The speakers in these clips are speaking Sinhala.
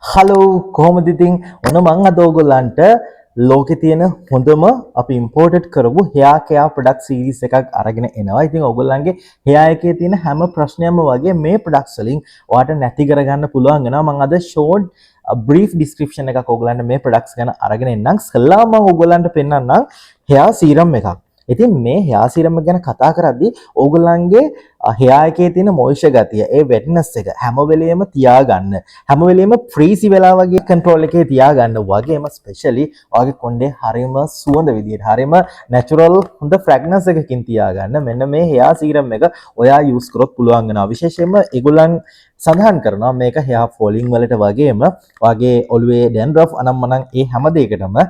හලෝ කොහොමද ඉතින් ඔන්න මං අද ඔයගොල්ලන්ට ලෝකේ තියෙන හොඳම අපි ඉම්පෝර්ටඩ් කරපු hair care product series එකක් අරගෙන එනවා. ඉතින් ඔයගොල්ලන්ගේ hair එකේ තියෙන හැම ප්‍රශ්නයක්ම වගේ මේ products වලින් ඔයාලට නැති කරගන්න පුළුවන් වෙනවා. මං අද short brief description එකක් ඔයගොල්ලන්ට මේ products ගැන අරගෙන එන්නම්. කළා මං ඔයගොල්ලන්ට පෙන්නන්නම් hair serum එකක්. ඉතින් මේ hair serum එක ගැන කතා කරද්දී ඕගොල්ලන්ගේ hair එකේ තියෙන moisture ගතිය, ඒ wetness එක හැම වෙලෙම තියාගන්න. හැම වෙලෙම freeze වෙලා වගේ control එකේ තියාගන්න. වගේම specially ඔයාගේ කොණ්ඩේ හරිම සුවඳ විදියට, හරිම natural හොඳ fragrance එකකින් තියාගන්න. මෙන්න මේ hair serum එක ඔයා use කරොත් පුළුවන් වෙනවා. විශේෂයෙන්ම ඒගොල්ලන් සඳහන් කරනවා මේක hair falling වලට වගේම ඔයාගේ ඔළුවේ dandruff අනම්මනම් ඒ හැම දෙයකටම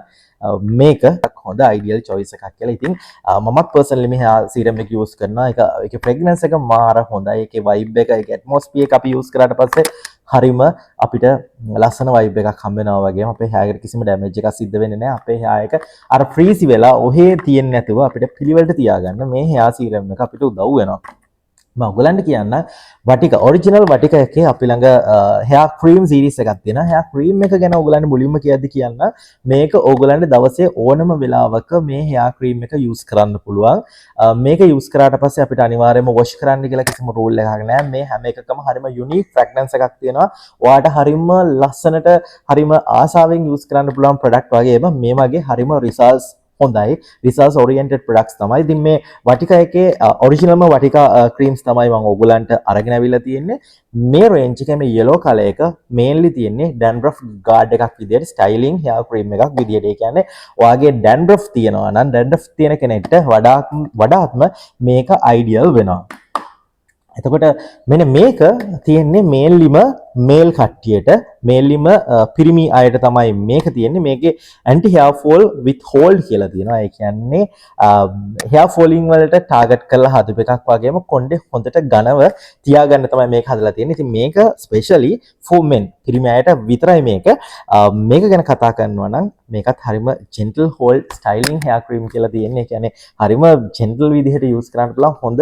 මේක හොඳ ideal choice එකක් කියලා. ඉතින් මමත් personally මේ hair serum එක use කරනවා. ඒකේ fragrance එක මාර හොඳයි. ඒකේ vibe එක, ඒකේ atmosphere එක අපි use කරාට පස්සේ හරිම අපිට ලස්සන vibe එකක් හම්බ වෙනවා වගේම අපේ hair එකට කිසිම damage එකක් සිද්ධ වෙන්නේ නැහැ. අපේ hair එක අර freeze වෙලා ඔහේ තියෙන්නේ නැතුව අපිට පිළිවෙලට තියාගන්න මේ hair serum එක අපිට උදව් වෙනවා. මම ඔයගලන්ට කියන්න වටික ඔරිජිනල් වටික එකේ අපි ළඟ hair cream series එකක් තියෙනවා. hair cream එක ගැන ඔයගලන්ට මුලින්ම කියද්දි කියන්න මේක ඔයගලන්ට දවසේ ඕනම වෙලාවක මේ hair cream එක use කරන්න පුළුවන්. මේක use කරාට පස්සේ අපිට අනිවාර්යයෙන්ම wash කරන්න කියලා කිසිම rule එකක් නැහැ. මේ හැම එකකම හරිම unique fragrance එකක් තියෙනවා. ඔයාලට හරිම ලස්සනට හරිම ආසාවෙන් use කරන්න පුළුවන් product වගේම මේ වගේ හරිම results හොඳයි රිසර්ච් ඔරියන්ටඩ් ප්‍රොඩක්ට්ස් තමයි. ඉතින් මේ වටිකා එකේ ඔරිජිනල්ම වටිකා ක්‍රීම්ස් තමයි මම ඔයගලන්ට අරගෙන අවිලා තියෙන්නේ. මේ රේන්ජ් එකේ මේ yellow color එක mainly තියෙන්නේ dandruff guard එකක් විදියට styling hair cream එකක් විදියට. ඒ කියන්නේ ඔයාගේ dandruff තියෙනවා නම් dandruff තියෙන කෙනෙක්ට වඩාත්ම මේක ideal වෙනවා. එතකොට මෙන්න මේක තියෙන්නේ මේන්ලිම මේල් කට්ටියට, මේන්ලිම පිරිමි අයට තමයි මේක තියෙන්නේ. මේකේ anti hair fall with hold කියලා තියෙනවා. ඒ කියන්නේ hair falling වලට ටාගට් කරලා හදපු එකක් වගේම කොණ්ඩේ හොඳට ඝනව තියාගන්න තමයි මේක හදලා තියෙන්නේ. ඉතින් මේක specially for men, පිරිමි අයට විතරයි මේක. මේක ගැන කතා කරනවා නම් මේකත් හරිම gentle hold styling hair cream කියලා තියෙන්නේ. ඒ කියන්නේ හරිම gentle විදිහට use කරන්න පුළුවන් හොඳ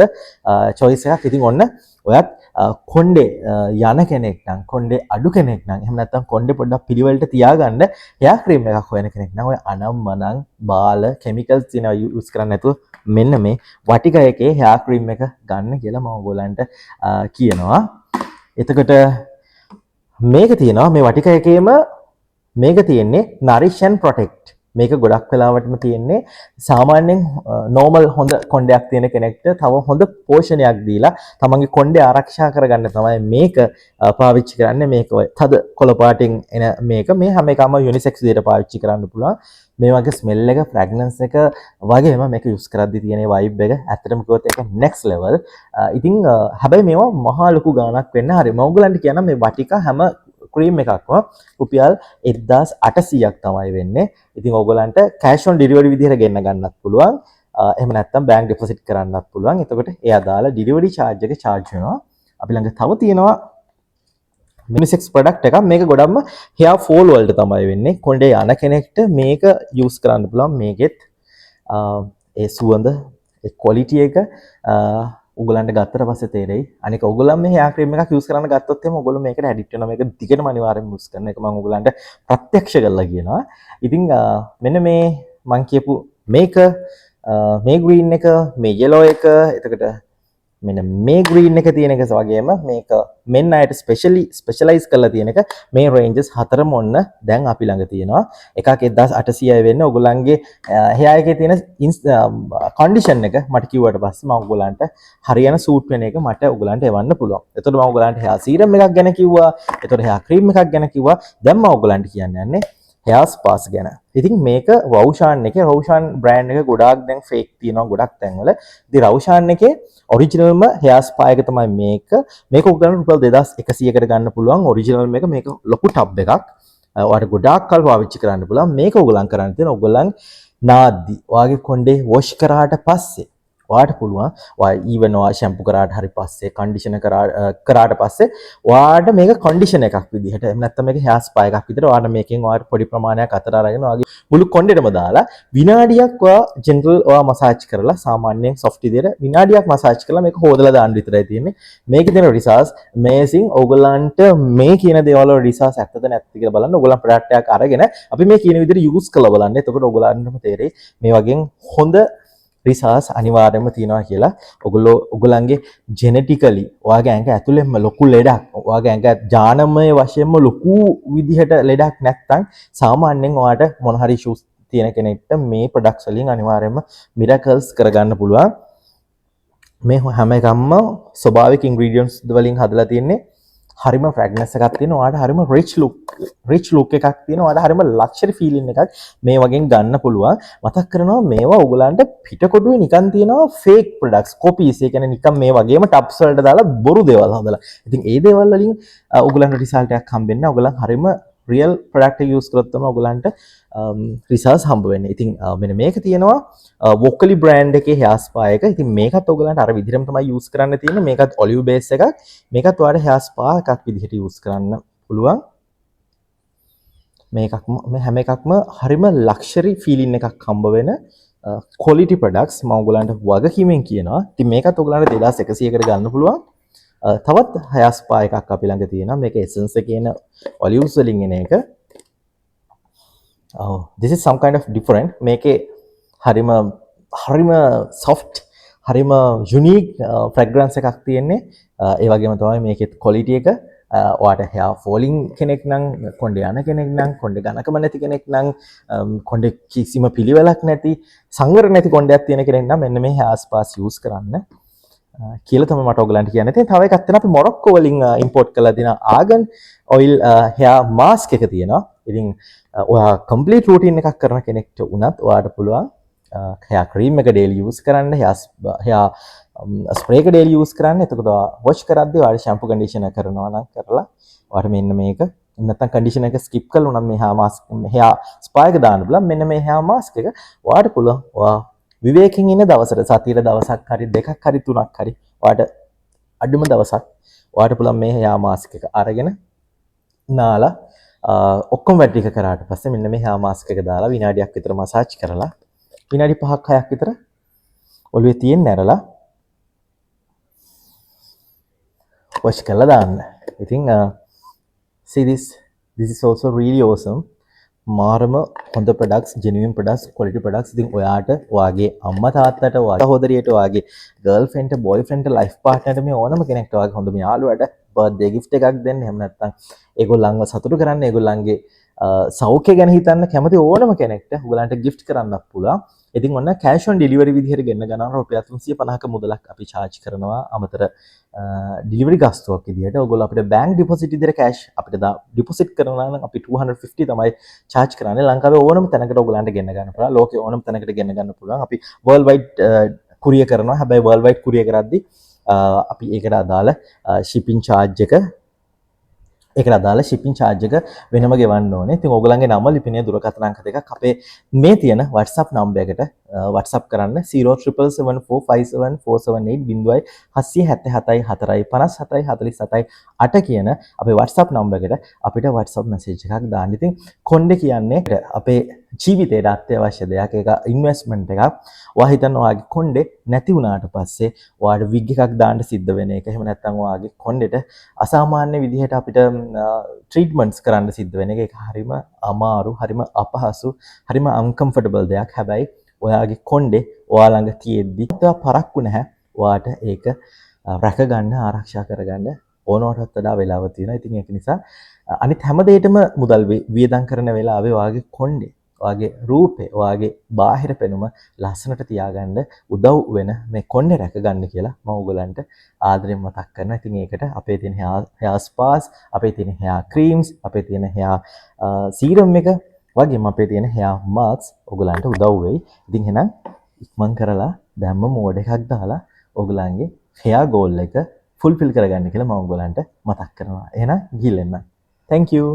choice එකක්. ඉතින් ඔන්න ඔයත් කොණ්ඩේ යන කෙනෙක් නම්, කොණ්ඩේ අඩු කෙනෙක් නම්, එහෙම නැත්නම් කොණ්ඩේ පොඩ්ඩක් පිළිවෙලට තියාගන්න hair cream එකක් හොයන කෙනෙක් නම් ඔය අනම්මනම් බාල chemicals තියෙනවා use කරන්න නැතුව මෙන්න මේ වටිකා එකේ hair cream එක ගන්න කියලා මම ඔයගොල්ලන්ට කියනවා. එතකොට මේක තියෙනවා මේ වටිකා එකේම මේක තියෙන්නේ nourish and protect. මේක ගොඩක් වෙලාවටම තියෙන්නේ සාමාන්‍යයෙන් normal හොඳ කොණ්ඩයක් තියෙන කෙනෙක්ට තව හොඳ පෝෂණයක් දීලා තමන්ගේ කොණ්ඩේ ආරක්ෂා කරගන්න තමයි මේක පාවිච්චි කරන්නේ. මේක ඔය තද කොළ පාටින් එන මේක මේ හැම එකම unisex විදිහට පාවිච්චි කරන්න පුළුවන්. මේ වගේ smell එක, fragrance එක වගේම මේක use කරද්දී තියෙන vibe එක ඇත්තටම කිව්වොත් ඒක next level. ඉතින් හැබැයි මේවා මහා ලොකු ගාණක් වෙන්න හරි. මම ඔයගලන්ට කියනවා මේ වටිකා හැම ක්‍රීම් එකක්ම රුපියල් 1800ක් තමයි වෙන්නේ. ඉතින් ඔයගලන්ට cash on delivery විදිහට ගෙන්න ගන්නත් පුළුවන්. එහෙම නැත්නම් bank deposit කරන්නත් පුළුවන්. එතකොට ඒ අදාළ delivery charge එක charge වෙනවා. අපි ළඟ තව තියෙනවා unisex product එකක්. මේක ගොඩක්ම hair fall වලට තමයි වෙන්නේ. කොණ්ඩේ යන කෙනෙක්ට මේක use කරන්න පුළුවන්. මේකෙත් ඒ සුවඳ, ඒ quality එක ඔයගලන්ට ගත්තට පස්සේ තේරෙයි. අනික ඔයගලන් මේ hair cream එකක් use කරන්න ගත්තොත් එහම ඔයගොල්ලෝ මේකට addict වෙනවා. මේක දිගටම අනිවාර්යෙන්ම use කරන එක මම ඔයගලන්ට ප්‍රත්‍යක්ෂ කරලා කියනවා. ඉතින් මෙන්න මේ මම කියපු මේක, මේ green එක, මේ yellow එක, එතකොට මෙන්න මේ green එක තියෙන එක වගේම මේක men අයට specialize කරලා තියෙන එක, මේ ranges හතරම ඔන්න දැන් අපි ළඟ තියෙනවා. එකක් 1800යි වෙන්නේ. ඔයගොල්ලන්ගේ hair එකේ තියෙන condition එක මට කිව්වට පස්සේ මම ඔයගොල්ලන්ට හරියන suit වෙන එක මට ඔයගොල්ලන්ට එවන්න පුළුවන්. එතකොට මම ඔයගොල්ලන්ට hair serum එකක් ගැන කිව්වා. එතකොට hair cream එකක් ගැන කිව්වා. දැන් මම ඔයගොල්ලන්ට කියන්න යන්නේ hair spas ගැන. ඉතින් මේක රවුෂාන් එකේ, රවුෂාන් brand එක ගොඩාක් දැන් fake තියෙනවා ගොඩක් තැන්වල. ඉතින් රවුෂාන් එකේ ඔරිජිනල්ම hair spa එක තමයි මේක. මේක ඔයගලන්ට රුපියල් 2100කට ගන්න පුළුවන්. ඔරිජිනල් මේක ලොකු ටබ් එකක්. ඔයාලට ගොඩාක් කල් පාවිච්චි කරන්න පුළුවන්. මේක ඔයගලන් කරන්න තියෙන ඔයගලන් නාද්දි ඔයාගේ කොණ්ඩේ wash කරාට පස්සේ ඔයාට පුළුවන් ඔයා ඊවන් ඔයා ෂැම්පු කරාට හරි පස්සේ කන්ඩිෂනර් කරාට පස්සේ ඔයාට මේක කන්ඩිෂන් එකක් විදිහට එහෙම නැත්නම් මේක හෙයාර් ස්පා එකක් විදිහට ඔයාට මේකෙන් ඔයාට පොඩි ප්‍රමාණයක් අතර අරගෙන ඔයාගේ මුළු කොණ්ඩෙටම දාලා විනාඩියක් ඔයා ජෙනරල් ඔයා මසාජ් කරලා සාමාන්‍යයෙන් සොෆ්ට් විදිහට විනාඩියක් මසාජ් කරලා මේක හොදලා දාන්න විතරයි තියෙන්නේ. මේකේ තියෙන රිසල්ට්ස් amazing. ඔයගොල්ලන්ට මේ කියන දේවල් වල රිසල්ට්ස් ඇත්තද නැත්ද කියලා බලන්න. ඔයගොල්ලන් ප්‍රොඩක්ට් එකක් අරගෙන අපි මේ කියන විදිහට යූස් කරලා බලන්න. එතකොට ඔයගොල්ලන්ටම තේරෙයි මේ වගේ හොඳ රිසර්ච් අනිවාර්යයෙන්ම තියෙනවා කියලා. ඔයගොල්ලන්ගේ ජෙනෙටිකලි ඔයාගේ ඇඟ ඇතුළෙන්ම ලොකු ලෙඩක්, ඔයාගේ ඇඟ ජානමය වශයෙන්ම ලොකු විදිහට ලෙඩක් නැත්නම් සාමාන්‍යයෙන් ඔයාට මොන හරි ඉෂුස් තියෙන කෙනෙක්ට මේ ප්‍රොඩක්ට්ස් වලින් අනිවාර්යයෙන්ම මිරකල්ස් කරගන්න පුළුවන්. මේ හැම එකක්ම ස්වභාවික ඉන්ග්‍රීඩියන්ට්ස් වලින් හදලා තියෙන්නේ. හරිම ෆ්‍රැග්නස් එකක් තියෙනවා. ඔයාට හරිම රිච් ලුක් එකක් තියෙනවා. ඔයාට හරිම ලක්ෂරි ෆීලින් එකක් මේ වගේ ගන්න පුළුවන්. මතක් කරනවා මේවා ඔයගලන්ට පිටකොටුවේ නිකන් තියෙනවා ෆේක් ප්‍රොඩක්ට්ස් කොපීස්. ඒ කියන්නේ නිකන් මේ වගේම ටබ්ස් වලට දාලා බොරු දේවල් හදලා. ඉතින් ඒ දේවල් වලින් ඔයගලන්ට රිසල්ට් එකක් හම්බෙන්නේ. ඔයගලන් හරිම රියල් ප්‍රොඩක්ට් එක යූස් කරොත් තමයි ඔයගලන්ට රිසල්ට්ස් හම්බ වෙන්නේ. ඉතින් මෙන්න මේක තියෙනවා වොකලි බ්‍රෑන්ඩ් එකේ හෙයාර් ස්පා එක. ඉතින් මේකත් ඔයගලන්ට අර විදිහටම තමයි යූස් කරන්න තියෙන්නේ. මේකත් ඔලිව් බේස් එකක්. මේකත් ඔයාලට හෙයාර් ස්පා එකක් විදිහට යූස් කරන්න පුළුවන්. මේකක්ම මේ හැම එකක්ම හරිම ලක්ෂරි ෆීලින් එකක් හම්බ වෙන ක්වොලිටි ප්‍රොඩක්ට්ස් මම ඔයගලන්ට වගකීමෙන් කියනවා. ඉතින් මේකත් ඔයගලන්ට 2100කට ගන්න පුළුවන්. තවත් හෙයාර් ස්පා එකක් අපි ළඟ තියෙනවා. මේක එසන්ස් එකේ එන ඔලිව්ස් වලින් එන එක. This is some kind of different. මේකේ හරිම soft හරිම unique fragrance එකක් තියෙන්නේ. ඒ වගේම තමයි මේකෙත් quality එක. ඔයාට hair falling කෙනෙක් නම්, කොණ්ඩේ යන කෙනෙක් නම්, කොණ්ඩේ ඝනකම නැති කෙනෙක් නම්, කොණ්ඩේ කිසිම පිළිවෙලක් නැති, සංවර නැති කොණ්ඩයක් තියෙන කෙනෙක් නම් මෙන්න මේ hair spas use කරන්න කියලා තමයි මට ඔයගලන්ට කියන්න තියෙන්නේ. තව එකක් තියෙනවා අපි මොරොක්කෝ වලින් import කරලා දෙන ආගන් oil hair mask එක තියෙනවා. ඉතින් ඔයා complete routine එකක් කරන කෙනෙක්ට උනත් ඔයාට පුළුවන් hair cream එක daily use කරන්න, hair spray එක daily use කරන්න. එතකොට wash කරද්දී ඔයාලා shampoo conditioner කරනවා නම් කරලා ඔයාට මෙන්න මේක නැත්නම් conditioner එක skip කරලා උනම් මේ hair mask hair spa එක දාන්න පුළුවන්. මෙන්න මේ hair mask එක ඔයාට පුළුවන් ඔයා විවේකයෙන් ඉන්න දවසට සතියේ දවසක් හරි දෙකක් හරි තුනක් හරි ඔයාට අඩුම දවසක් ඔයාට පුළුවන් මේ hair mask එක අරගෙන නාලා ඔක්කොම වැඩ ටික කරාට පස්සේ මෙන්න මේ hair mask එක දාලා විනාඩියක් විතර මසාජ් කරලා විනාඩි 5ක් 6ක් විතර ඔළුවේ තියෙන්න ඇරලා wash කරලා දාන්න. ඉතින් see this is also really awesome. මාරම හොඳ products, genuine products, quality products. ඉතින් ඔයාට ඔයාගේ අම්මා තාත්තට ඔයාගේ සහෝදරියට ඔයාගේ girlfriend boyfriend life partner මේ ඕනම කෙනෙක්ට ඔයාගේ හොඳම යාළුවාට birthday gift එකක් දෙන්න. එහෙම නැත්නම් ඒගොල්ලන්ව සතුටු කරන්න, ඒගොල්ලන්ගේ සෞඛ්‍ය ගැන හිතන්න කැමති ඕනම කෙනෙක්ට ඔයගලන්ට gift කරන්නත් පුළුවන්. ඉතින් ඔන්න cash on delivery විදිහට ගෙන්න ගන්නවා රුපියල් 350ක මුදලක් අපි charge කරනවා අමතර delivery ගාස්තුවක් විදිහට. ඔයගොල්ලෝ අපිට bank deposit විදිහට cash අපිට deposit කරනවා නම් අපි 250 තමයි charge කරන්නේ. ලංකාවේ ඕනම තැනකට ඔයගලන්ට ගෙන්න ගන්න පුළුවන්. ලෝකේ ඕනම තැනකට ගෙන්න ගන්න පුළුවන්. අපි worldwide courier කරනවා. හැබැයි worldwide courier කරද්දී අපි ඒකට අදාළ shipping charge එක වෙනම ගෙවන්න ඕනේ. ඉතින් ඕගොල්ලන්ගේ නම ලිපිනේ දුරකථන අංක දෙකක් අපේ මේ තියෙන WhatsApp නම්බර් එකට WhatsApp කරන්න 077747478 077745747 කියන අපේ WhatsApp නම්බර් එකට අපිට WhatsApp message එකක් දාන්න. ඉතින් කොණ්ඩේ කියන්නේ අපේ ජීවිතේට අත්‍යවශ්‍ය දෙයක්. ඒක ඉන්වෙස්ට්මන්ට් එකක්. ඔයා හිතන්න ඔයාගේ කොණ්ඩේ නැති වුණාට පස්සේ ඔයාට විග් එකක් දාන්න සිද්ධ වෙන එක. එහෙම නැත්නම් ඔයාගේ කොණ්ඩේට අසාමාන්‍ය විදිහට අපිට ට්‍රීට්මන්ට්ස් කරන්න සිද්ධ වෙන එක. ඒක හරිම අමාරු, හරිම අපහසු, හරිම uncomfortable දෙයක්. හැබැයි ඔයාගේ කොණ්ඩේ ඔයා ළඟ තියෙද්දි ඔයා පරක්කු නැහැ. ඔයාට ඒක රැක ගන්න, ආරක්ෂා කරගන්න ඕනවටත් වඩා වෙලාව තියෙනවා. ඉතින් ඒක නිසා අනිත් හැම දෙයකටම මුදල් වියදම් කරන වෙලාවේ ඔයාගේ කොණ්ඩේ, ඔයාගේ රූපේ, ඔයාගේ බාහිර පෙනුම ලස්සනට තියාගන්න උදව් වෙන මේ කොණ්ඩේ රැක ගන්න කියලා මම ඔයගලන්ට ආදරෙන් මතක් කරනවා. ඉතින් ඒකට අපේ තියෙන hair spas, අපේ තියෙන hair creams, අපේ තියෙන hair serum එක වගේම අපේ තියෙන hair masks ඔයගලන්ට උදව් වෙයි. ඉතින් එහෙනම් ඉක්මන් කරලා දැම්ම මෝඩ් එකක් දාලා ඔයගලන්ගේ hair goal එක fulfill කරගන්න කියලා මම ඔයගලන්ට මතක් කරනවා. එහෙනම් ගිහින් එන්න. Thank you.